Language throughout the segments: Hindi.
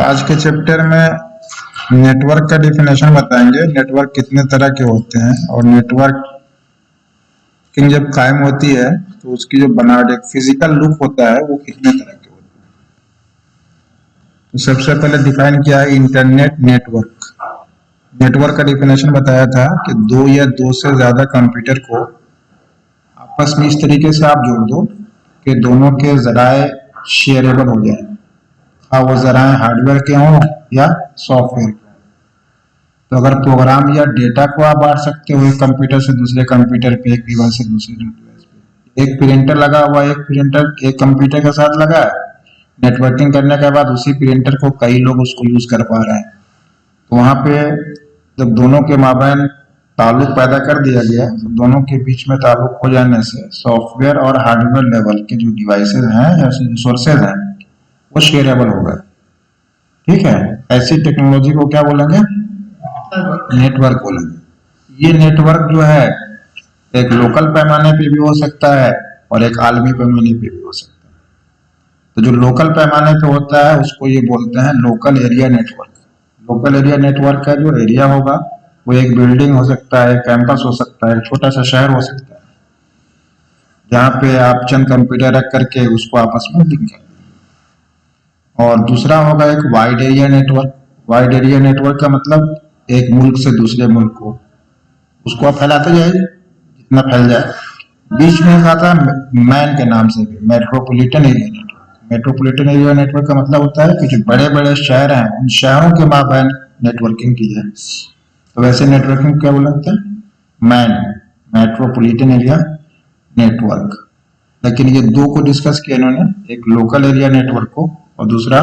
आज के चैप्टर में नेटवर्क का डिफिनेशन बताएंगे। नेटवर्क कितने तरह के होते हैं और नेटवर्किंग जब कायम होती है तो उसकी जो बनावट एक फिजिकल लुक होता है वो कितने तरह के होते हैं। तो सबसे पहले डिफाइन किया है इंटरनेट नेटवर्क। नेटवर्क का डिफिनेशन बताया था कि दो या दो से ज्यादा कंप्यूटर को आपस में इस तरीके से आप जोड़ दो कि दोनों के जराए शेयरेबल हो जाए, वो जराए हार्डवेयर के हों या सॉफ्टवेयर के हों। तो अगर प्रोग्राम या डेटा को आप बांट सकते हो एक कंप्यूटर से दूसरे कंप्यूटर पे, एक डिवाइस से दूसरे डिवाइस पे। एक प्रिंटर लगा हुआ, एक प्रिंटर एक कंप्यूटर के साथ लगा है, नेटवर्किंग करने के बाद उसी प्रिंटर को कई लोग उसको यूज कर पा रहे हैं। तो वहां पे जब दोनों के माबैन ताल्लुक पैदा कर दिया गया तो दोनों के बीच में ताल्लुक हो जाने से सॉफ्टवेयर और हार्डवेयर लेवल के जो डिवाइसेज हैं या रिसोर्सेज हैं वो शेयरेबल होगा। ठीक है, ऐसी टेक्नोलॉजी को क्या बोलेंगे? नेटवर्क बोलेंगे। ये नेटवर्क जो है एक लोकल पैमाने पे भी हो सकता है और एक आलमी पैमाने पे भी हो सकता है। तो जो लोकल पैमाने पे होता है उसको ये बोलते हैं local area network. Local area network का जो एरिया होगा वो एक बिल्डिंग हो सकता है, कैंपस हो सकता है, छोटा सा शहर हो सकता है, जहाँ पे आप चंद कंप्यूटर रख करके उसको आपस में लिंक कर। और दूसरा होगा एक wide area network. Wide area network का मतलब एक मुल्क से दूसरे मुल्क को उसको आप फैलाते जाइए जितना फैल जाए। बीच में आता है मैन के नाम से भी metropolitan area network. Metropolitan area network का मतलब होता है कि जो बड़े बड़े शहर हैं उन शहरों के माबैन नेटवर्किंग की जाए। तो वैसे नेटवर्किंग क्या बोलते हैं? Man metropolitan area network. लेकिन ये दो को डिस्कस किया इन्होंने, एक लोकल एरिया नेटवर्क को और दूसरा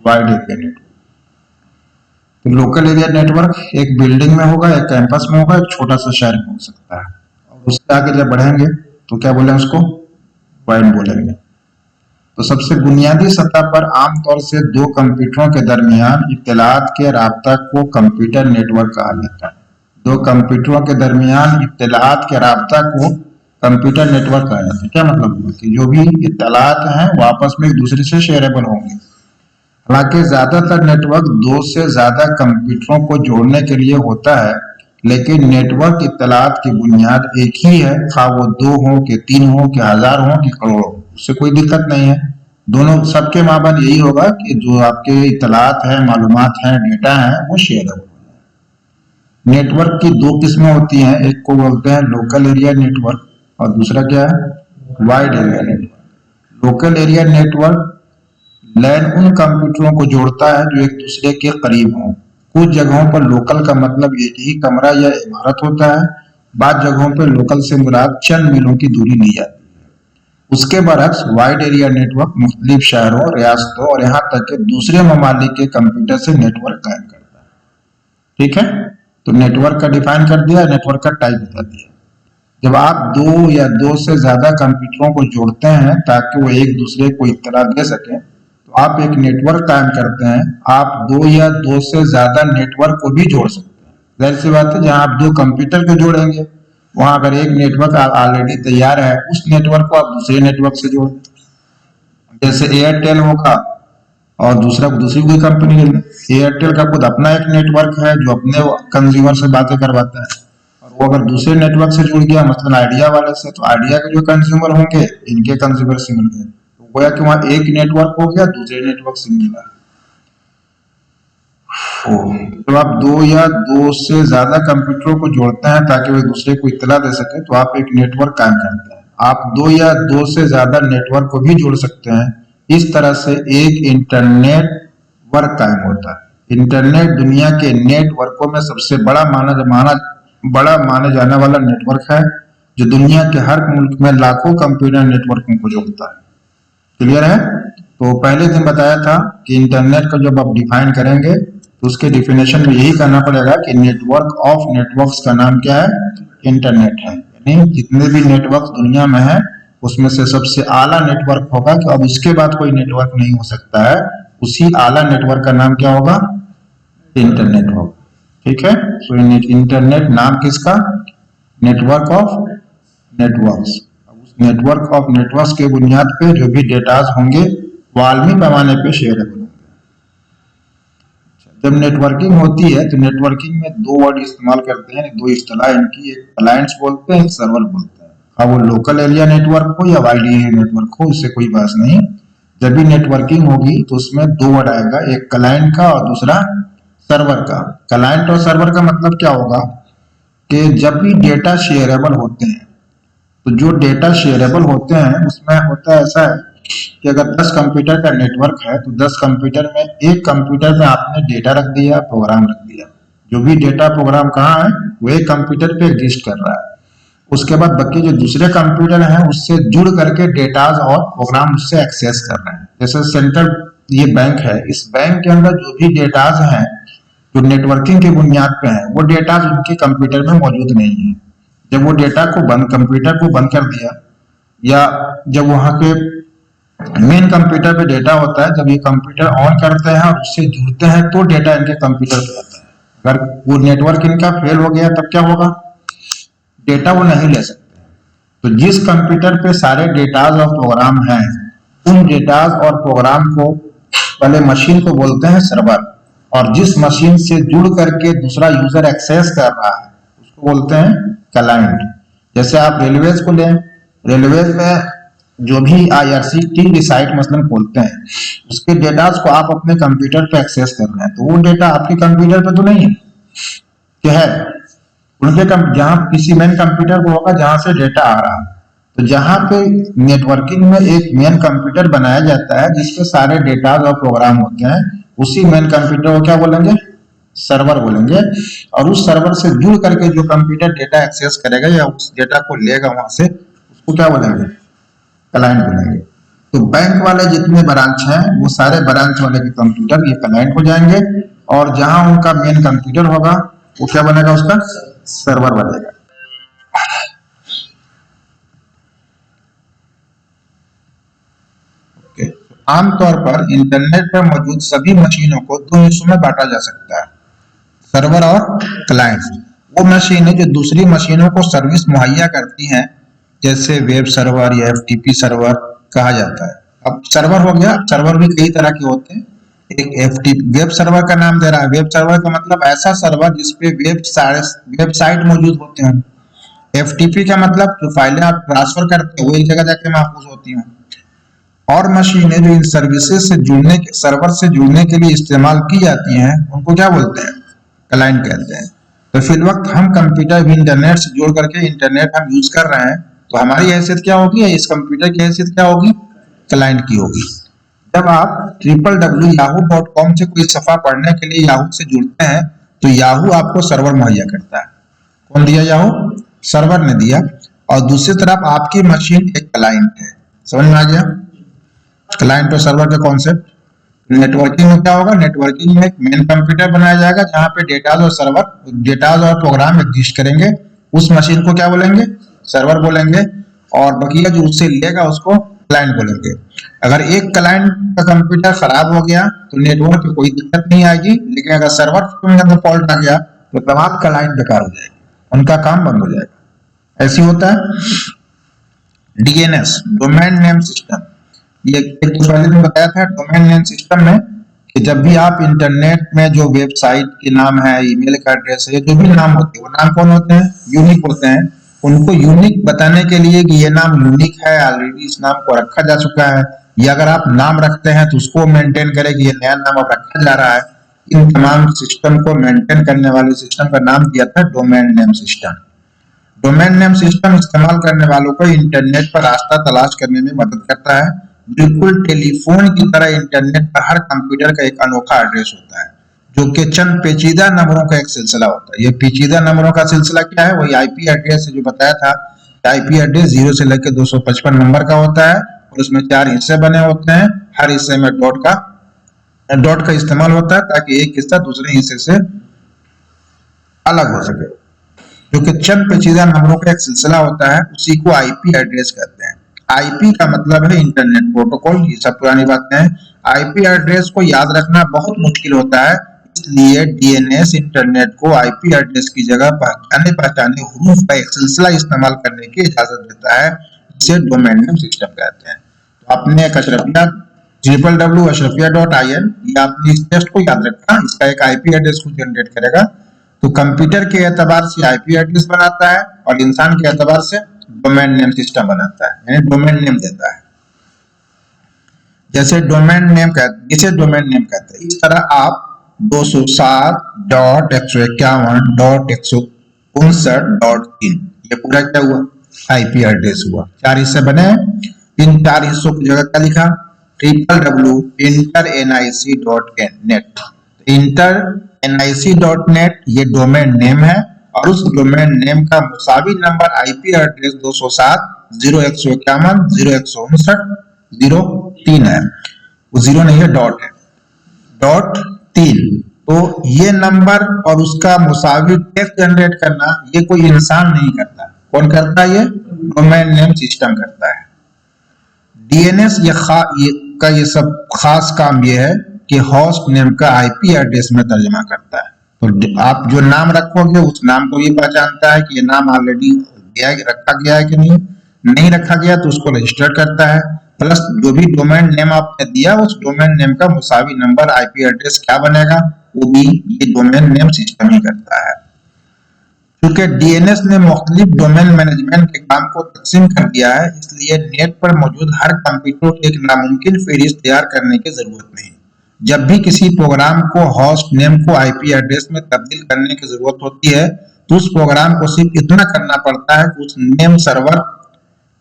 वाइड एरिया नेटवर्क। तो लोकल एरिया नेटवर्क एक बिल्डिंग में होगा, एक कैंपस में होगा, एक छोटा सा शहर में हो सकता है। और उससे आगे जब बढ़ेंगे तो क्या बोलेंगे? उसको वाइड बोलेंगे। तो सबसे बुनियादी सतह पर आमतौर से दो कंप्यूटरों के दरमियान इत्तलात के राब्ता को कंप्यूटर नेटवर्क कहा जाता है। दो कंप्यूटरों के दरमियान इत्तलात के राब्ता को कंप्यूटर नेटवर्क कहा जाता है। क्या मतलब? कि जो भी इत्तलात हैं वो आपस में एक दूसरे से शेयरेबल होंगे। हालांकि ज्यादातर नेटवर्क दो से ज्यादा कंप्यूटरों को जोड़ने के लिए होता है, लेकिन नेटवर्क इत्तलात की बुनियाद एक ही है, खा वो दो हो कि तीन हो कि हजार हो कि करोड़ हो, उससे कोई दिक्कत नहीं है। दोनों सबके माबैन यही होगा कि जो आपके इत्तलात है, मालूमात है, डेटा है वो शेयरेबल हो। नेटवर्क की दो किस्में होती हैं, एक को बोलते हैं लोकल एरिया नेटवर्क और दूसरा क्या है? Wide area network. Local area network LAN उन कंप्यूटरों को जोड़ता है जो एक दूसरे के करीब हों। कुछ जगहों पर लोकल का मतलब एक ही कमरा या इमारत होता है, बाद जगहों पर लोकल से मुराद चंद मीलों की दूरी ली जाती है। उसके बरक्स वाइड एरिया नेटवर्क मुख्तलिफ शहरों, रियासतों और यहाँ तक कि दूसरे ममालिक के कंप्यूटर से नेटवर्क कायम करता है। ठीक है, तो नेटवर्क का डिफाइन कर दिया, नेटवर्क का टाइप बता दिया। जब आप दो या दो से ज्यादा कंप्यूटरों को जोड़ते हैं ताकि वो एक दूसरे को इत्तला दे सके तो आप एक नेटवर्क कायम करते हैं। आप दो या दो से ज्यादा नेटवर्क को भी जोड़ सकते हैं। जाहिर सी बात है, जहां आप दो कंप्यूटर को जोड़ेंगे वहां अगर एक नेटवर्क ऑलरेडी तैयार है उस नेटवर्क को आप दूसरे नेटवर्क से जोड़, जैसे एयरटेल होगा और दूसरी कोई कंपनी ले। एयरटेल का खुद अपना एक नेटवर्क है जो अपने कंज्यूमर से बातें करवाता है, और वो अगर दूसरे नेटवर्क से जुड़ गया मतलब आइडिया वाले से, तो आइडिया के जो कंज्यूमर होंगे इनके कंज्यूमर से मिल गए, तो गोया कि वहां एक नेटवर्क हो गया, दूसरे नेटवर्क से मिला। तो आप दो या दो से ज्यादा कंप्यूटरों को जोड़ते हैं ताकि वे दूसरे को इत्तला दे सके तो आप एक नेटवर्क कायम करते हैं। आप दो या दो से ज्यादा नेटवर्क को भी जोड़ सकते हैं। इस तरह से एक इंटरनेट वर्क कायम होता है। इंटरनेट दुनिया के नेटवर्कों में सबसे बड़ा माने जाने वाला नेटवर्क है जो दुनिया के हर मुल्क में लाखों कंप्यूटर नेटवर्कों को जोड़ता है। क्लियर है? तो पहले दिन बताया था कि इंटरनेट का जब आप डिफाइन करेंगे तो उसके डिफिनेशन में यही कहना पड़ेगा कि नेटवर्क ऑफ नेटवर्क्स का नाम क्या है? इंटरनेट है। यानी जितने भी नेटवर्क दुनिया में है उसमें से सबसे आला नेटवर्क होगा कि अब उसके बाद कोई नेटवर्क नहीं हो सकता है, उसी आला नेटवर्क का नाम क्या होगा? इंटरनेट होगा। ठीक है, तो इंटरनेट नाम किसका? Network of networks. उस नेटवर्क ऑफ नेटवर्क्स के बुनियाद पे जो भी डेटाज होंगे वो आलमी पैमाने पे शेयरेबल होंगे। जब नेटवर्किंग होती है तो नेटवर्किंग में दो वर्ड इस्तेमाल करते हैं, दो इस्तेलाह इनकी, एक क्लाइंट्स बोलते हैं, एक सर्वर बोलते हैं। अब वो लोकल एरिया नेटवर्क हो या वाइड एरिया नेटवर्क हो, उससे कोई बात नहीं। जब भी नेटवर्किंग होगी तो उसमें दो वर्ड आएगा, एक क्लाइंट का और दूसरा सर्वर का। क्लाइंट और सर्वर का मतलब क्या होगा कि जब भी डेटा शेयरेबल होते हैं, तो जो डेटा शेयरेबल होते हैं उसमें होता है ऐसा है कि अगर 10 कंप्यूटर का नेटवर्क है तो 10 कंप्यूटर में एक कंप्यूटर में आपने डेटा रख दिया, प्रोग्राम रख दिया। जो भी डेटा प्रोग्राम कहाँ है वो एक कंप्यूटर पे एग्जिस्ट कर रहा है। उसके बाद बाकी जो दूसरे कंप्यूटर हैं उससे जुड़ करके डेटाज और प्रोग्राम उससे एक्सेस कर रहे हैं। जैसे सेंट्रल ये बैंक है, इस बैंक के अंदर जो भी डेटाज हैं जो नेटवर्किंग की बुनियाद पे है वो डेटाज उनके कंप्यूटर में मौजूद नहीं है। जब वो डेटा को कंप्यूटर को बंद कर दिया, या जब वहां के मेन कंप्यूटर पे डेटा होता है, जब ये कंप्यूटर ऑन करते हैं और उससे जुड़ते हैं तो डेटा इनके कंप्यूटर पे आता है। अगर वो नेटवर्क इनका फेल हो गया तब क्या होगा, डेटा वो नहीं ले सकते। तो जिस कंप्यूटर पे सारे डेटाज और प्रोग्राम हैं, उन डेटाज और प्रोग्राम को पहले मशीन को बोलते हैं सर्वर, और जिस मशीन से जुड़ करके दूसरा यूजर एक्सेस कर रहा है उसको बोलते हैं क्लाइंट। जैसे आप रेलवेज को लें, रेलवेज में जो भी IRCTC साइट मसलन खोलते हैं, उसके डेटाज को आप अपने कंप्यूटर पे एक्सेस कर रहे हैं, तो वो डेटा आपके कंप्यूटर पे तो नहीं है, क्या है उनके जहां किसी मेन कंप्यूटर को होगा जहां से डेटा आ रहा है। तो जहां पे नेटवर्किंग में एक मेन कंप्यूटर बनाया जाता है जिसके सारे डेटाज और प्रोग्राम होते हैं, उसी मेन कंप्यूटर को क्या बोलेंगे, सर्वर बोलेंगे। और उस सर्वर से जुड़ करके जो कंप्यूटर डेटा एक्सेस करेगा या उस डेटा को लेगा वहां से, उसको क्या बोलेंगे, क्लाइंट बोलेंगे। तो बैंक वाले जितने ब्रांच हैं वो सारे ब्रांच वाले के कंप्यूटर ये क्लाइंट हो जाएंगे, और जहां उनका मेन कंप्यूटर होगा वो क्या बनेगा, उसका सर्वर बनेगा। ओके, आमतौर पर इंटरनेट पर मौजूद सभी मशीनों को दो हिस्सों में बांटा जा सकता है, सर्वर और क्लाइंट। वो मशीनें जो दूसरी मशीनों को सर्विस मुहैया करती हैं, जैसे वेब सर्वर या FTP सर्वर कहा जाता है। अब सर्वर हो गया, सर्वर भी कई तरह के होते हैं। एक FTP वेब सर्वर का नाम दे रहा है, वेब सर्वर का मतलब ऐसा सर्वर जिसपे वेबसाइट मौजूद होते हैं। FTP का मतलब जो फाइलें आप ट्रांसफर करते हैं वो एक जगह जाके महफूज होती हैं। और मशीनें जो इन सर्विसेज से जुड़ने के, सर्वर से जुड़ने के लिए इस्तेमाल की जाती हैं, उनको क्या बोलते हैं, क्लाइंट कहते हैं। तो फिल वक्त हम कंप्यूटर भी इंटरनेट से जोड़ करके इंटरनेट हम यूज कर रहे हैं, तो हमारी हैसियत क्या होगी, इस कंप्यूटर की हैसियत क्या होगी, क्लाइंट की होगी। जब आप www.yahoo.com से कोई सफा पढ़ने के लिए याहू से जुड़ते हैं तो याहू आपको सर्वर मुहैया करता है। कौन दिया, याहू, सर्वर ने दिया। और दूसरी तरफ आपकी मशीन एक क्लाइंट है। समझ में आ गया क्लाइंट और सर्वर का कॉन्सेप्ट। नेटवर्किंग में क्या होगा, नेटवर्किंग में एक मेन कंप्यूटर बनाया जाएगा जहां पे डेटाज और सर्वर, डेटाज और प्रोग्राम एग्जिस्ट करेंगे। उस मशीन को क्या बोलेंगे, सर्वर बोलेंगे, और बकिया जो उससे लेगा उसको क्लाइंट बोलेंगे। अगर एक क्लाइंट का कंप्यूटर खराब हो गया तो नेटवर्क की कोई दिक्कत नहीं आएगी, लेकिन अगर सर्वर के अंदर फॉल्ट आ गया तो तमाम क्लाइंट बेकार हो जाएगा, उनका काम बंद हो जाएगा। ऐसी होता है DNS, डोमेन नेम सिस्टम। ये एक तो पहले दिन बताया था डोमेन नेम सिस्टम में कि जब भी आप इंटरनेट में जो वेबसाइट के नाम है, ईमेल का एड्रेस है, जो भी नाम होते हैं वो नाम कौन होते हैं, यूनिक होते हैं। उनको यूनिक बताने के लिए कि ये नाम यूनिक है, ऑलरेडी इस नाम को रखा जा चुका है, या अगर आप नाम रखते हैं तो उसको मेंटेन करें कि ये नया नाम अब रखा जा रहा है। इन तमाम सिस्टम को मेंटेन करने वाले सिस्टम का नाम दिया था domain name system. Domain name system इस्तेमाल करने वालों को इंटरनेट पर रास्ता तलाश करने में मदद करता है। बिल्कुल टेलीफोन की तरह इंटरनेट पर हर कंप्यूटर का एक अनोखा एड्रेस होता है, जो कि चंद पेचीदा नंबरों का एक सिलसिला होता है। ये पेचीदा नंबरों का सिलसिला क्या है, वही IP एड्रेस जो बताया था। IP एड्रेस 0 से लेकर 255 नंबर का होता है, और उसमें 4 हिस्से बने होते हैं। हर हिस्से में डॉट का इस्तेमाल होता है ताकि एक हिस्सा दूसरे हिस्से से अलग हो सके। जो कि चंद पेचीदा नंबरों का एक सिलसिला होता है, उसी को IP एड्रेस कहते हैं। IP का मतलब है इंटरनेट प्रोटोकॉल। ये सब पुरानी बातें हैं। IP एड्रेस को याद रखना बहुत मुश्किल होता है, इसलिए DNS इंटरनेट को IP एड्रेस की जगह पहचाने हुरूफ का एक सिलसिला इस्तेमाल करने की इजाजत देता है, जिसे डोमेन नेम सिस्टम कहते हैं। तो आपने एक अशरफिया www ashrafia.in, ये आपने इस टेस्ट को याद रखना, इसका एक आईपी एड्रेस को जनरेट करेगा। तो कंप्यूटर के एतबार से आईपी एड्रेस बनाता है और इंसान के एतबार से डोमेन नेम सिस्टम बनाता है, यानी डोमेन नेम देता है। जैसे डोमेन नेम इसे डोमेन नेम कहते हैं। इस तरह आप 207.151.159.3 ये पूरा क्या हुआ, आईपी एड्रेस हुआ। 4 हिस्से बने, इन 4 हिस्सों की जगह क्या लिखा, www.internic.net। internic.net ये डोमेन नेम है और उस डोमेन नेम का मुसावी नंबर आईपी एड्रेस 207.151.0.159.0.3 है। वो 0 नहीं है, डॉट है, .3। तो ये नंबर और उसका मुसावी टेक्स्ट जनरेट करना ये कोई इंसान नहीं करता। कौन करता है? ये डोमेन नेम सिस्टम करता है। डीएनएस ये सब खास काम ये है कि होस्ट नेम का आईपी एड्रेस में तर्जुमा करता है। तो आप जो नाम रखोगे उस नाम को ये पहचानता है कि ये नाम ऑलरेडी रखा गया है कि नहीं रखा गया, तो उसको रजिस्टर करता है। प्लस जो भी डोमेन नेम आपने दिया उस डोमेन नेम का मुसावी नंबर आईपी एड्रेस क्या बनेगा, वो भी ये डोमेन नेम सिस्टम ही करता है। क्योंकि डीएनएस ने मुख्तलिफ डोमेन मैनेजमेंट के काम को तकसीम कर दिया है, इसलिए नेट पर मौजूद हर कंप्यूटर को एक नामुमकिन फहरिस्त तैयार करने की जरूरत नहीं। जब भी किसी प्रोग्राम को होस्ट नेम को आईपी एड्रेस में तब्दील करने की जरूरत होती है तो उस प्रोग्राम को सिर्फ इतना करना पड़ता है कि उस नेम सर्वर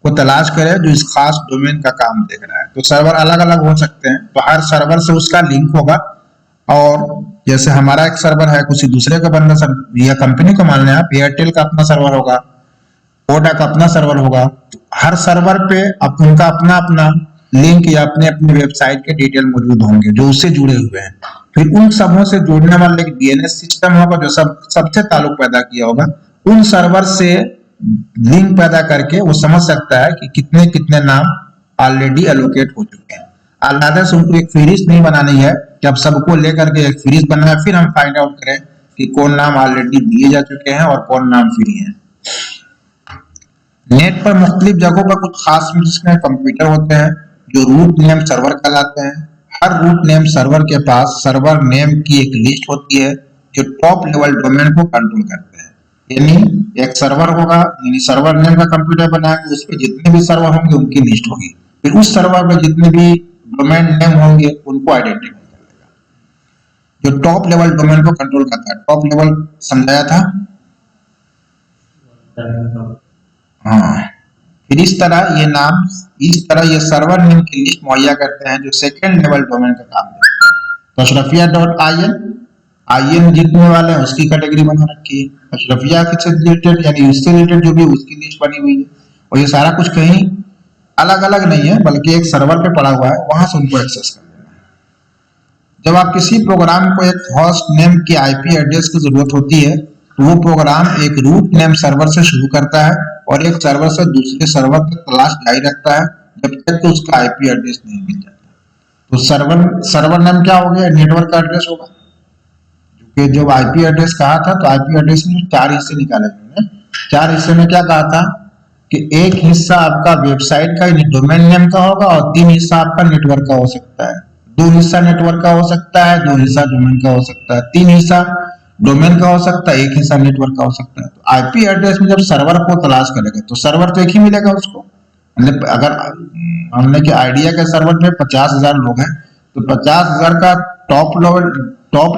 को तलाश करे जो इस खास डोमेन का काम देख रहा है। तो सर्वर अलग अलग हो सकते हैं, तो हर सर्वर से उसका लिंक होगा। और जैसे हमारा एक सर्वर है, किसी दूसरे का बंदा या कंपनी को मान लें आप, एयरटेल का अपना सर्वर होगा, वोडा का अपना सर्वर होगा। तो हर सर्वर पे उनका अपना अपना लिंक या अपने अपने वेबसाइट के डिटेल मौजूद होंगे जो उससे जुड़े हुए हैं। फिर उन सबों से जोड़ने वाला एक डीएनएस सिस्टम होगा जो सबसे ताल्लुक पैदा किया होगा। उन सर्वर से लिंक पैदा करके वो समझ सकता है कि कितने कितने नाम ऑलरेडी एलोकेट हो चुके हैं। अलग से उनको एक फहरिस्त नहीं बनानी है कि अब सबको लेकर के एक फहरिस्त बनाए फिर हम फाइंड आउट करें कि कौन नाम ऑलरेडी दिए जा चुके हैं और कौन नाम फ्री हैं। नेट पर मुख्तलिफ जगहों पर कुछ खास कंप्यूटर होते हैं जो रूट नेम सर्वर कहलाते हैं। हर रूट नेम सर्वर के पास सर्वर नेम की एक लिस्ट होती है जो टॉप लेवल डोमेन को कंट्रोल करते हैं। यानी एक सर्वर होगा, यानी सर्वर नेम का कंप्यूटर बनाएंगे, उस पर जितने भी सर्वर होंगे उनकी लिस्ट होगी। फिर उस सर्वर पर जितने भी डोमेन नेम होंगे उनको आइडेंटिफाई कर लेगा, जो टॉप लेवल डोमेन को कंट्रोल करता है। टॉप लेवल समझाया था, हाँ। फिर इस तरह ये सर्वर नेम की लिस्ट मुहैया करते हैं जो सेकेंड लेवल डोमेन का काम करते हैं। तो ashrafia.in जितने वाले हैं उसकी कैटेगरी बना रखी है। अशरफिया से रिलेटेड यानी उससे रिलेटेड जो भी उसकी लिस्ट बनी हुई है। और ये सारा कुछ कहीं अलग अलग नहीं है बल्कि एक सर्वर पे पड़ा हुआ है, वहां से उनको एक्सेस कर लेना है। जब आप किसी प्रोग्राम को एक होस्ट नेम के आईपी एड्रेस की जरूरत होती है तो वो प्रोग्राम एक रूट नेम सर्वर से शुरू करता है और एक सर्वर से दूसरे सर्वर तक तलाश जारी रखता है जब तक कि उसका आईपी एड्रेस नहीं मिल जाता। तो सर्वर नेम क्या हो गया, नेटवर्क का एड्रेस होगा। कि जब आईपी एड्रेस कहा था तो आईपी एड्रेस में 4 हिस्से निकाले गए। 4 हिस्से में क्या कहा था कि एक हिस्सा आपका वेबसाइट का डोमेन नेम का होगा और 3 हिस्सा आपका नेटवर्क का हो सकता है, 2 हिस्सा नेटवर्क का हो सकता है, 2 हिस्सा डोमेन का हो सकता है, 3 हिस्सा डोमेन का हो सकता है, 1 हिस्सा नेटवर्क का हो सकता है। तो आईपी एड्रेस में जब सर्वर को तलाश करेगा तो सर्वर तो एक ही मिलेगा उसको। मतलब अगर हमने कि आइडिया के सर्वर में 50,000 लोग हैं तो 50,000 का टॉप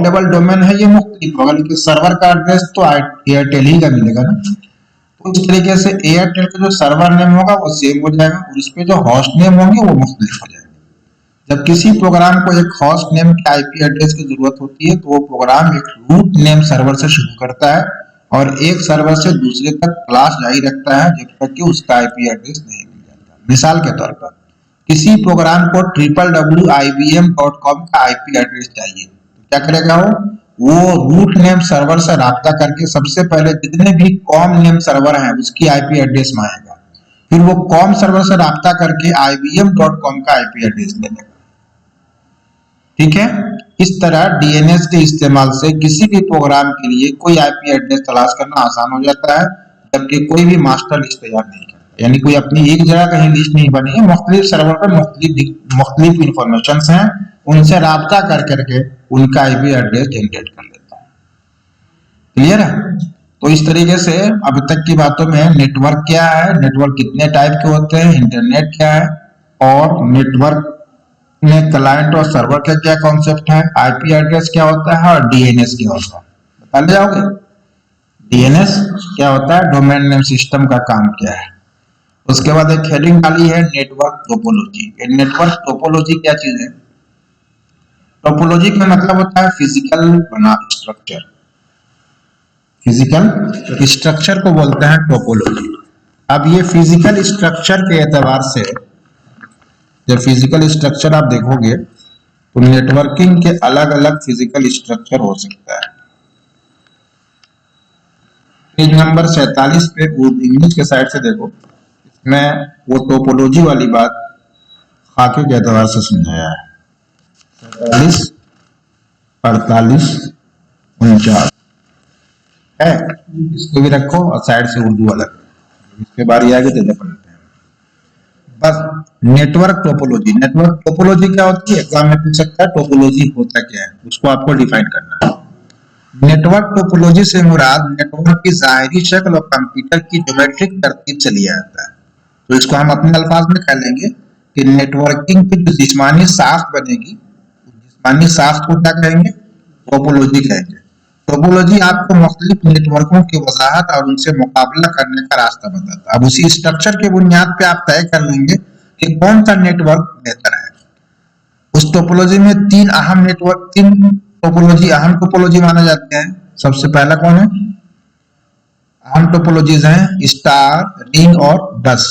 लेवल डोमेन है ये मुख्तलिफ होगा, लेकिन सर्वर का एड्रेस तो एयरटेल ही का मिलेगा ना। तो इस तरीके से एयरटेल का जो सर्वर नेम होगा वो सेम हो जाएगा और उस पे जो होस्ट नेम होंगे वो मुख्तलिफ हो जाएंगे। जब किसी प्रोग्राम को एक होस्ट नेम के आईपी एड्रेस की जरूरत होती है तो वो प्रोग्राम एक रूट नेम सर्वर से शुरू करता है और एक सर्वर से दूसरे तक तलाश जारी रखता है जब तक कि उसका आईपी एड्रेस नहीं मिल जाता। मिसाल के तौर पर किसी प्रोग्राम को www.ibm.com का आईपी एड्रेस चाहिए, क्या करेगा वो रूट नेम सर्वर से राब्ता करके सबसे पहले जितने भी कॉम नेम सर्वर हैं उसकी आईपी एड्रेस मांगेगा। फिर वो कॉम सर्वर से राब्ता करके ibm.com का आईपी एड्रेस ले लेगा। ठीक है, इस तरह डीएनएस के इस्तेमाल से किसी भी प्रोग्राम के लिए कोई आईपी एड्रेस तलाश करना आसान हो जाता है, जबकि कोई भी मास्टर लिस्ट तैयार नहीं करता। यानी कोई अपनी एक जगह कहीं लिस्ट नहीं बनी है, मुख्तलिफ सर्वर पर मुख्तलिफ इंफॉर्मेशन हैं, उनसे राब्ता कर करके उनका आईपी एड्रेस जनरेट कर लेता है। क्लियर है? तो इस तरीके से अभी तक की बातों में नेटवर्क क्या है, नेटवर्क कितने टाइप के होते हैं, इंटरनेट क्या है, और नेटवर्क में क्लाइंट और सर्वर का क्या कॉन्सेप्ट है, आईपी एड्रेस क्या होता है, और डीएनएस क्या होता है, बता ले जाओगे? डीएनएस क्या होता है, डोमेन नेम सिस्टम का काम क्या है। उसके बाद एक हेडिंग डाली है नेटवर्क टोपोलॉजी। नेटवर्क टोपोलॉजी क्या चीज है? टोपोलॉजी का मतलब होता है फिजिकल बना स्ट्रक्चर, फिजिकल स्ट्रक्चर को बोलते हैं टोपोलॉजी। अब ये फिजिकल स्ट्रक्चर के एतबार से, जब फिजिकल स्ट्रक्चर आप देखोगे तो नेटवर्किंग के अलग अलग फिजिकल स्ट्रक्चर हो सकता है। पेज नंबर 47 पे इंग्लिश के साइड से देखो, इसमें वो टोपोलॉजी वाली बात खाके के एतबार से समझाया है। 47, 48, 49 है, इसको भी रखो और साइड से उर्दू वाला, इसके बारे आगे तो पढ़ते हैं। बस नेटवर्क टोपोलॉजी, नेटवर्क टोपोलॉजी क्या होती है, एग्जाम में पूछ सकता है टोपोलॉजी होता क्या है, उसको आपको डिफाइन करना है। नेटवर्क टोपोलॉजी से मुराद नेटवर्क की जाहिरी शक्ल और कंप्यूटर की ज्योमेट्रिक तरतीब से लिया जाता है। तो इसको हम अपने अल्फाज में कह लेंगे कि नेटवर्किंग की जो जिस्मानी साख्त बनेगी, जिस्मानी साख्त को क्या कहेंगे, टोपोलॉजी कहेंगे। टोपोलॉजी आपको मुख्तलिफ नेटवर्कों की वजाहत और उनसे मुकाबला करने का रास्ता बताता है। अब उसी स्ट्रक्चर की बुनियाद पे आप तय कर लेंगे कि कौन सा नेटवर्क बेहतर है। उस टोपोलॉजी में तीन टोपोलॉजी अहम टोपोलॉजी माने जाते हैं। सबसे पहला कौन है? अहम टोपोलॉजीज हैं स्टार, रिंग और बस।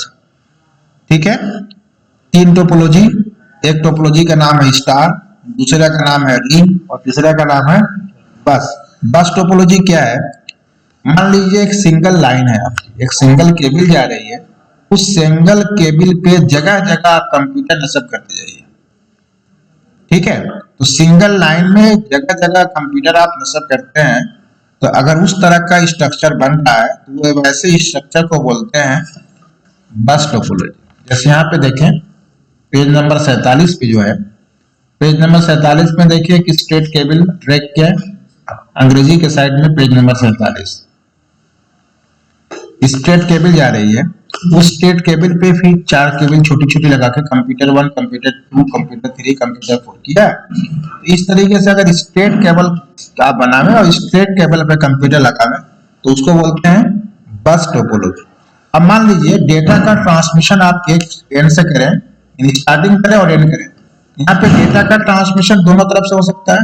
ठीक है, तीन टोपोलॉजी, एक टोपोलॉजी का नाम है स्टार, दूसरा का नाम है रिंग और तीसरा का नाम है बस। बस टोपोलॉजी क्या है? मान लीजिए एक सिंगल लाइन है, एक सिंगल केबल जा रही है, उस सिंगल केबल पे जगह जगह आप कंप्यूटर नस्ब करते जाइए। ठीक है, तो सिंगल लाइन में जगह जगह कंप्यूटर आप नस्ब करते हैं, तो अगर उस तरह का स्ट्रक्चर बन रहा है तो वैसे स्ट्रक्चर को बोलते हैं बस टोपोलॉजी। जैसे यहाँ पे देखें पेज नंबर 47 पे जो है, पेज नंबर 47 में देखिए कि स्ट्रेट केबल ट्रैक क्या है, अंग्रेजी के साइड में पेज नंबर 47 स्ट्रेट केबल जा रही है। उस स्ट्रेट केबल पे फिर चार केबल छोटी छोटी लगा के कंप्यूटर 1, कंप्यूटर 2, कंप्यूटर 3, कंप्यूटर 4 किया। तो इस तरीके से अगर स्ट्रेट केबल का बनावे और स्ट्रेट केबल पे कंप्यूटर लगावे तो उसको बोलते हैं बस टोपोलॉजी। अब मान लीजिए डेटा का ट्रांसमिशन आप एक एंड से करें, स्टार्टिंग करें और एंड करें। यहाँ पे डेटा का ट्रांसमिशन दोनों तरफ से हो सकता है।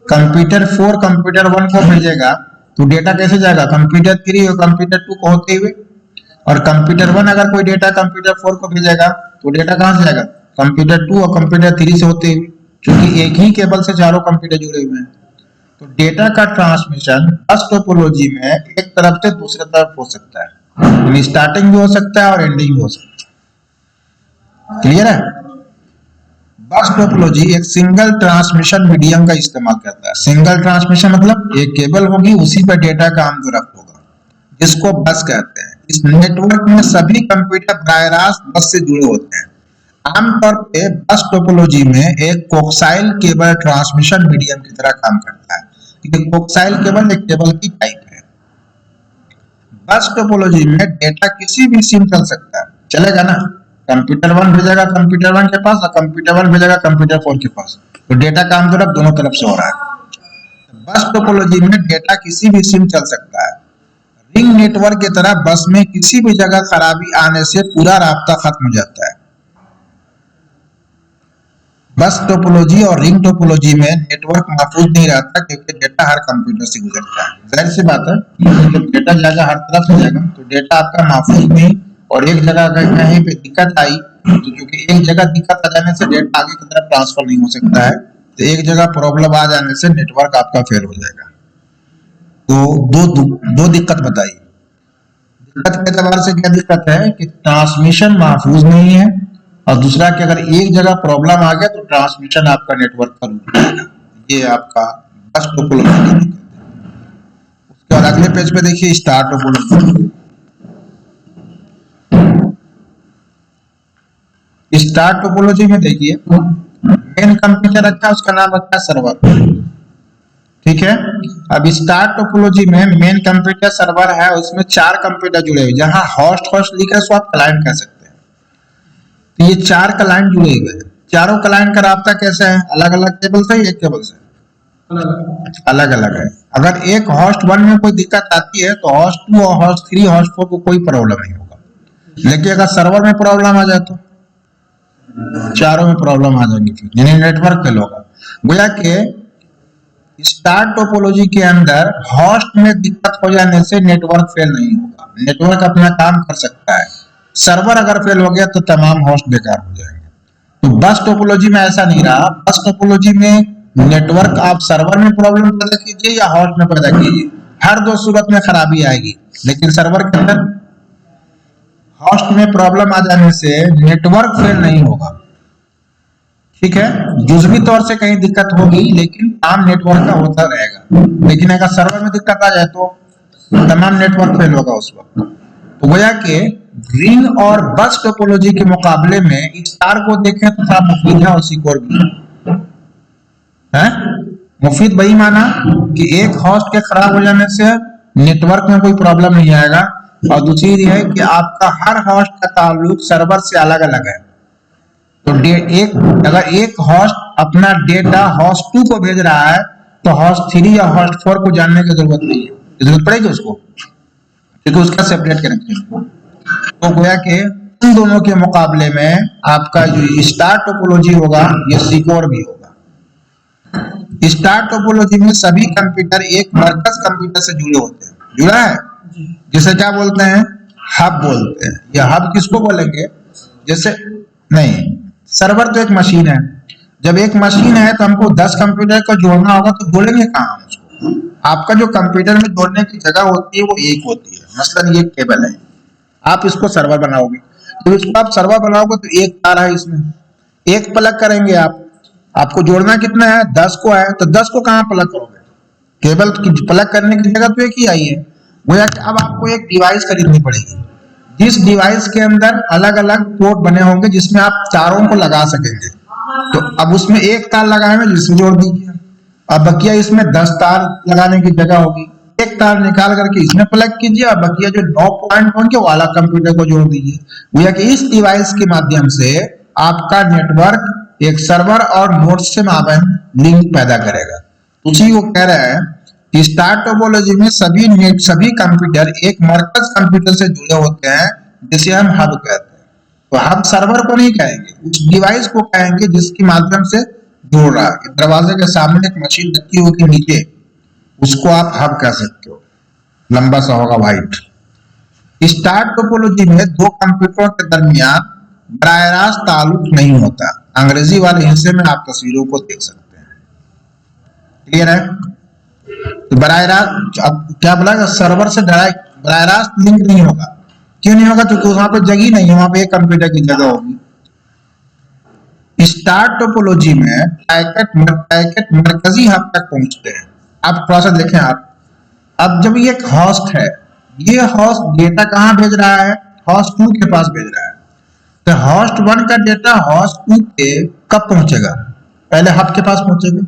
कंप्यूटर 4 कंप्यूटर 1 को भेजेगा तो डेटा कैसे जाएगा, कंप्यूटर 3 और कंप्यूटर 2 को होते हुए। और कंप्यूटर 1 अगर कोई डेटा कंप्यूटर 4 को भेजेगा तो डेटा कहां से जाएगा, कंप्यूटर 2 और कंप्यूटर 3 से होते हुए, क्योंकि एक ही केबल से चारों कंप्यूटर जुड़े हुए हैं। तो डेटा का ट्रांसमिशन बस टोपोलॉजी में एक तरफ से दूसरे तरफ हो सकता है, स्टार्टिंग भी हो सकता है और एंडिंग भी हो सकता है। क्लियर है? बस टोपोलॉजी एक सिंगल ट्रांसमिशन मीडियम का इस्तेमाल करता है। सिंगल ट्रांसमिशन मतलब एक केबल होगी, उसी पर डेटा का आमदोरफ्त होगा, जिसको बस कहते हैं। इस नेटवर्क में सभी कंप्यूटर बराह रास्त बस से जुड़े होते हैं। आमतौर पे बस टोपोलॉजी में एक कोक्साइल केबल ट्रांसमिशन मीडियम की तरह काम करता है। ये कोक्साइल केबल एक केबल की टाइप है। बस टोपोलॉजी में डेटा किसी भी सिम चल सकता है, चलेगा ना। कंप्यूटर 1 भेजेगा कंप्यूटर 1 के पास और कंप्यूटर 1 भेजेगा कंप्यूटर 4 के पास, तो डेटा का आमदोरफ्त दोनों तरफ से हो रहा है। बस टोपोलॉजी में डेटा किसी भी सिम चल सकता है। रिंग नेटवर्क की तरह बस में किसी भी जगह खराबी आने से पूरा राब्ता खत्म हो जाता है। बस टोपोलॉजी और रिंग टोपोलॉजी में नेटवर्क महफूज नहीं रहता, क्योंकि डेटा हर कंप्यूटर से गुजरता है। जाहिर सी बात है, जब डेटा जाएगा हर तरफ से जाएगा तो डेटा आपका महफूज नहीं, और एक जगह अगर कहीं पे दिक्कत आई तो क्योंकि एक जगह दिक्कत आ जाने से डेटा आगे की तरफ ट्रांसफर नहीं हो सकता है, तो एक जगह प्रॉब्लम आ जाने से नेटवर्क आपका फेल हो जाएगा। तो दो दिक्कत बताइए। दिक्कत के एतबार से क्या दिक्कत है कि ट्रांसमिशन महफूज नहीं है, और दूसरा कि अगर एक जगह प्रॉब्लम आ गया तो ट्रांसमिशन आपका नेटवर्क का रुक जाएगा। ये आपका बस टोपोलॉजी। उसके बाद अगले पेज पे देखिए स्टार टोपोलॉजी। स्टार टोपोलॉजी में देखिए मेन कंप्यूटर रखा है, उसका नाम रखा है सर्वर। ठीक है, अब स्टार टोपोलॉजी में मेन कंप्यूटर सर्वर है, उसमें 4 कंप्यूटर जुड़े हुए, जहां होस्ट लिखा है उसको आप क्लाइंट कह सकते हैं। तो ये 4 क्लाइंट जुड़े हुए हैं, चारों क्लाइंट का राब्ता कैसा है? अलग अलग केबल से, एक केबल से अलग अलग है। अगर एक होस्ट 1 में कोई दिक्कत आती है तो होस्ट 2 और होस्ट 3 होस्ट 4 को कोई प्रॉब्लम नहीं होगा, लेकिन अगर सर्वर में प्रॉब्लम आ जाए तो चारों में प्रॉब्लम आ जाएंगी, फिर यानी नेटवर्क फेल होगा। गोया के स्टार टोपोलॉजी के अंदर होस्ट में दिक्कत हो जाने से नेटवर्क फेल नहीं होगा, नेटवर्क अपना काम कर सकता है। सर्वर अगर फेल हो गया तो तमाम होस्ट बेकार हो जाएंगे। तो बस टोपोलॉजी में ऐसा नहीं रहा, बस टोपोलॉजी में नेटवर्क आप सर्वर में प्रॉब्लम पैदा कीजिए या होस्ट में पैदा कीजिए, हर दो सूरत में खराबी आएगी। लेकिन सर्वर के अंदर होस्ट में प्रॉब्लम आ जाने से नेटवर्क फेल नहीं होगा। ठीक है, जुजवी तौर से कहीं दिक्कत होगी लेकिन काम नेटवर्क का होता रहेगा। लेकिन अगर सर्वर में दिक्कत आ जाए तो तमाम नेटवर्क फेल होगा उस वक्त। तो गोया के रिंग और बस टोपोलॉजी के मुकाबले में स्टार को देखें तो थोड़ा मुफीद है और सिक्योर भी है। मुफीद वही माना कि एक होस्ट के खराब हो जाने से नेटवर्क में कोई प्रॉब्लम नहीं आएगा, और दूसरी है कि आपका हर होस्ट का ताल्लुक सर्वर से अलग अलग है। तो अगर एक होस्ट अपना डेटा होस्ट 2 को भेज रहा है तो होस्ट 3 या होस्ट 4 को जानने की जरूरत नहीं है, जरूरत पड़ेगी उसको, क्योंकि उसका सेपरेट कनेक्शन। तो गोया के इन दोनों के मुकाबले में आपका जो स्टार टोपोलॉजी होगा ये सिक्योर भी होगा। स्टार टोपोलॉजी में सभी कंप्यूटर एक मरकज कंप्यूटर से जुड़े होते हैं, जुड़ा है, जिसे क्या बोलते हैं? हब बोलते हैं। यह हब किसको बोलेंगे? जैसे नहीं, सर्वर तो एक मशीन है, जब एक मशीन है तो हमको 10 कंप्यूटर को जोड़ना होगा तो जोड़ेंगे कहाँ हम उसको? आपका जो कंप्यूटर में जोड़ने की जगह होती है वो एक होती है, मसलन ये केबल है, आप इसको सर्वर बनाओगे तो इसको आप सर्वर बनाओगे तो एक तार है, इसमें एक प्लग करेंगे आपको जोड़ना कितना है? 10 को है, तो 10 को कहाँ प्लग करोगे? केबल की प्लग करने की जगह तो एक ही आई है। गोया कि अब आपको एक डिवाइस खरीदनी पड़ेगी, जिस डिवाइस के अंदर अलग अलग पोर्ट बने होंगे जिसमें आप चारों को लगा सकेंगे। तो अब उसमें एक तार लगाए जिसमें जोड़ दीजिए, अब बकिया इसमें 10 तार लगाने की जगह होगी, एक तार निकाल करके इसमें प्लग कीजिए और बकिया जो 9 पॉइंट होंगे वाला कंप्यूटर को जोड़ दीजिए। गोया कि इस डिवाइस के माध्यम से आपका नेटवर्क एक सर्वर और नोड्स से माबैन लिंक पैदा करेगा। उसी को कह रहा है कि स्टार टोपोलॉजी में सभी कंप्यूटर एक मरकज कंप्यूटर से जुड़े होते हैं, जिसे हम हब कहते हैं। तो हब सर्वर को नहीं कहेंगे, उस डिवाइस को कहेंगे जिसके माध्यम से जोड़ रहा है। दरवाजे के सामने एक मशीन रखी होगी नीचे, उसको आप हब कह सकते हो, लंबा सा होगा व्हाइट। स्टार टोपोलॉजी में दो कंप्यूटरों के दरमियान बराह रास्त ताल्लुक नहीं होता। अंग्रेजी वाले हिस्से में आप तस्वीरों को देख सकते हैं, क्लियर है? तो बराह रास्त अब क्या बोला, सर्वर से बराह रास्त लिंक नहीं होगा। क्यों नहीं होगा? क्योंकि वहां पे जगह नहीं है, वहां पे एक कंप्यूटर की जगह होगी। स्टार टोपोलॉजी में पैकेट मरकजी हब तक पहुंचते हैं। अब थोड़ा सा देखें आप, अब जब ये एक होस्ट है, ये होस्ट डेटा कहां भेज रहा है? होस्ट 2 के पास भेज रहा है। तो होस्ट 1 का डेटा होस्ट 2 पे कब पहुंचेगा? पहले हब के पास पहुंचेगा।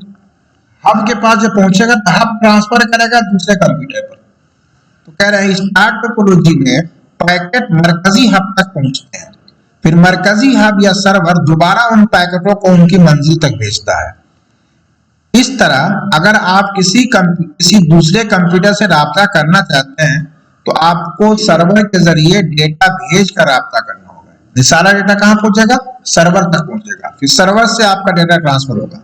हब के पास जब पहुंचेगा तो हब ट्रांसफर करेगा दूसरे कंप्यूटर पर। तो कह रहे हैं स्टार टोपोलॉजी में पैकेट मरकजी हब तक पहुंचते हैं, फिर मरकजी हब या सर्वर दोबारा उन पैकेटों को उनकी मंजिल तक भेजता है। इस तरह अगर आप किसी दूसरे कंप्यूटर से राब्ता करना चाहते हैं तो आपको सर्वर के जरिए डेटा भेज कर राब्ता करना होगा। सारा डेटा कहां पहुंचेगा? सर्वर तक पहुंचेगा, फिर सर्वर से आपका डेटा ट्रांसफर होगा।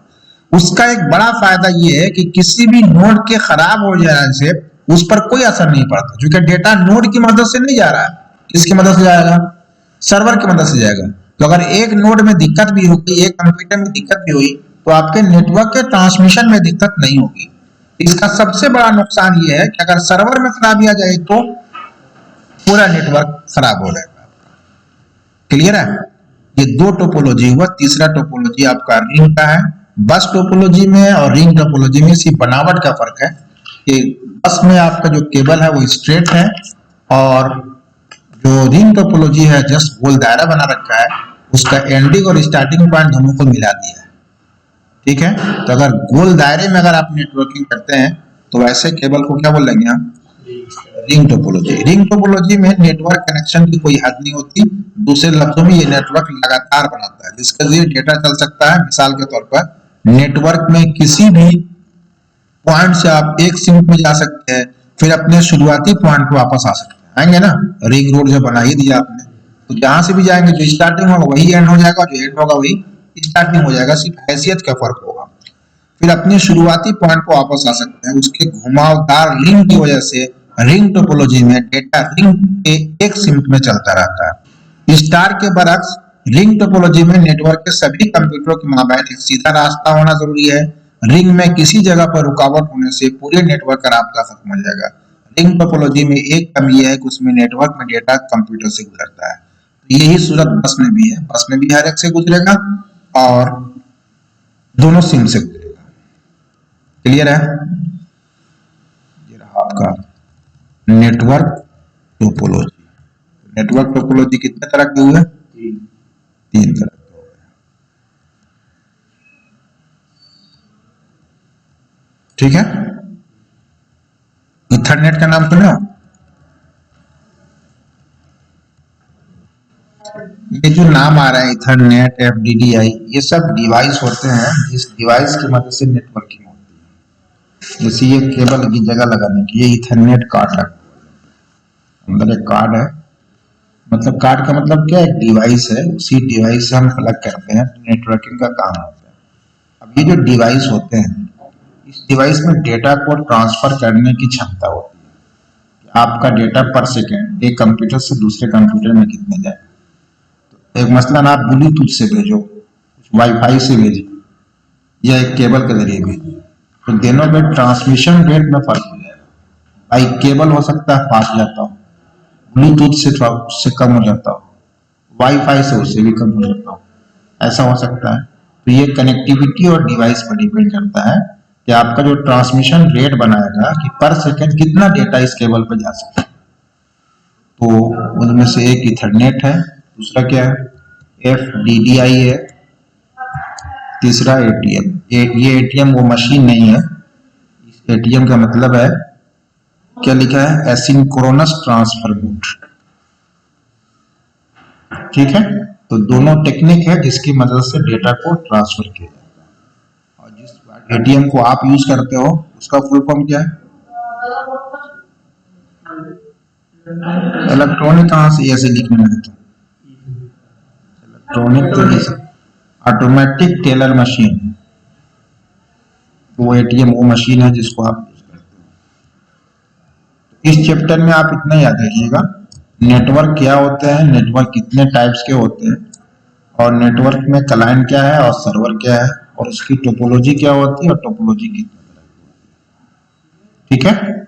उसका एक बड़ा फायदा यह है कि किसी भी नोड के खराब हो जाने से उस पर कोई असर नहीं पड़ता, क्योंकि डेटा नोड की मदद से नहीं जा रहा है। किसकी मदद से जाएगा? सर्वर की मदद से जाएगा। तो अगर एक नोड में दिक्कत भी होगी, एक कंप्यूटर में दिक्कत भी हुई, तो आपके नेटवर्क के ट्रांसमिशन में दिक्कत नहीं होगी। इसका सबसे बड़ा नुकसान यह है कि अगर सर्वर में खराबी आ जाए तो पूरा नेटवर्क खराब हो जाएगा। क्लियर है? ये दो टोपोलॉजी हुआ। तीसरा टोपोलॉजी आपका रिंग का है। बस टोपोलॉजी में और रिंग टोपोलॉजी में सिर्फ बनावट का फर्क है कि बस में आपका जो केबल है वो स्ट्रेट है, और जो रिंग टोपोलॉजी है जस्ट गोल दायरा बना रखा है, उसका एंडिंग और स्टार्टिंग पॉइंट दोनों को मिला दिया है। ठीक है, तो अगर गोल दायरे में अगर आप नेटवर्किंग करते हैं तो वैसे केबल को क्या बोलेंगे हम? Ring topology. रिंग टोपोलॉजी में नेटवर्क कनेक्शन की कोई हद नहीं होती। दूसरे लफ्जों में ये नेटवर्क लगातार बनाता है, जिसके जरिए डेटा चल सकता है। मिसाल के तौर पर नेटवर्क में किसी भी पॉइंट से आप एक सिंक में जा सकते हैं, फिर अपने शुरुआती पॉइंट पे वापस आ सकते हैं। आएंगे ना, रिंग रोड जो बना ही दिया आपने, तो जहां से भी जाएंगे जो स्टार्टिंग होगा वही एंड हो जाएगा, जो एंड होगा वही स्टार्टिंग हो जाएगा, सिर्फ हैसियत का फर्क होगा। फिर अपने शुरुआती पॉइंट पर वापस आ सकते हैं। उसके घुमावदार लिंक की वजह से रिंग टोपोलॉजी में डेटा रिंग के एक सिंक में चलता रहता है। स्टार के बरक्स रिंग टोपोलॉजी में नेटवर्क के सभी कंप्यूटरों के माबैन एक सीधा रास्ता होना जरूरी है। रिंग में किसी जगह पर रुकावट होने से पूरे नेटवर्क का रास्ता खत्म हो जाएगा। रिंग टोपोलॉजी में एक कमी यह है कि उसमें नेटवर्क में डेटा कंप्यूटर से गुजरता है। तो यही सूरत बस में भी है। बस में भी हर एक से गुजरेगा और दोनों सिम से गुजरेगा। क्लियर है? ये रहा आपका नेटवर्क टोपोलॉजी। नेटवर्क टोपोलॉजी कितने तरह के हुए? तीन तरह के हो गए। ठीक है, इथरनेट का नाम सुने हो? ये जो नाम आ रहा है इथरनेट, FDDI, ये सब डिवाइस होते हैं जिस डिवाइस की मदद से नेटवर्किंग होती है। जैसे ये केबल की जगह लगाने की, ये इथरनेट कार्ड लगता है, अंदर एक कार्ड है। मतलब कार्ड का मतलब क्या है? एक डिवाइस है, उसी डिवाइस से हम प्लग करते हैं, नेटवर्किंग का काम होता है। अब ये जो डिवाइस होते हैं, इस डिवाइस में डेटा को ट्रांसफर करने की क्षमता होती है। आपका डेटा पर सेकेंड एक कंप्यूटर से दूसरे कंप्यूटर में कितने जाए। तो एक मसलन आप ब्लूटूथ से भेजो, वाईफाई से भेजिए या एक केबल के जरिए भेजिए, तो दोनों में ट्रांसमिशन रेट में फर्क हो जाएगा। भाई केबल हो सकता है फास्ट जाता हो, ब्लूटूथ से थोड़ा उससे कम हो जाता हो, वाईफाई से उससे भी कम हो जाता हो, ऐसा हो सकता है। तो ये कनेक्टिविटी और डिवाइस पर डिपेंड करता है कि आपका जो ट्रांसमिशन रेट बनाएगा कि पर सेकंड कितना डेटा इस केबल पर जा सकता है। तो उनमें से एक इथरनेट है, दूसरा क्या है? FDDI है, तीसरा ATM। ये ATM वो मशीन नहीं है। इस ATM का मतलब है, क्या लिखा है? Asynchronous transfer mode. ठीक है, तो दोनों टेक्निक है जिसकी मदद से डेटा को ट्रांसफर किया जाता है। और जिस ATM को आप यूज करते हो उसका फुल फॉर्म क्या है? इलेक्ट्रॉनिक। कहां से ऐसे लिखने लगे तो? इलेक्ट्रॉनिक तो ऑटोमेटिक टेलर मशीन, वो ATM वो मशीन है जिसको आप यूज करते हो। इस चैप्टर में आप इतना याद रखिएगा, नेटवर्क क्या होते हैं, नेटवर्क कितने टाइप्स के होते हैं, और नेटवर्क में क्लाइंट क्या है और सर्वर क्या है, और उसकी टोपोलॉजी क्या होती है और टोपोलॉजी कितने तरह की होती है। ठीक है।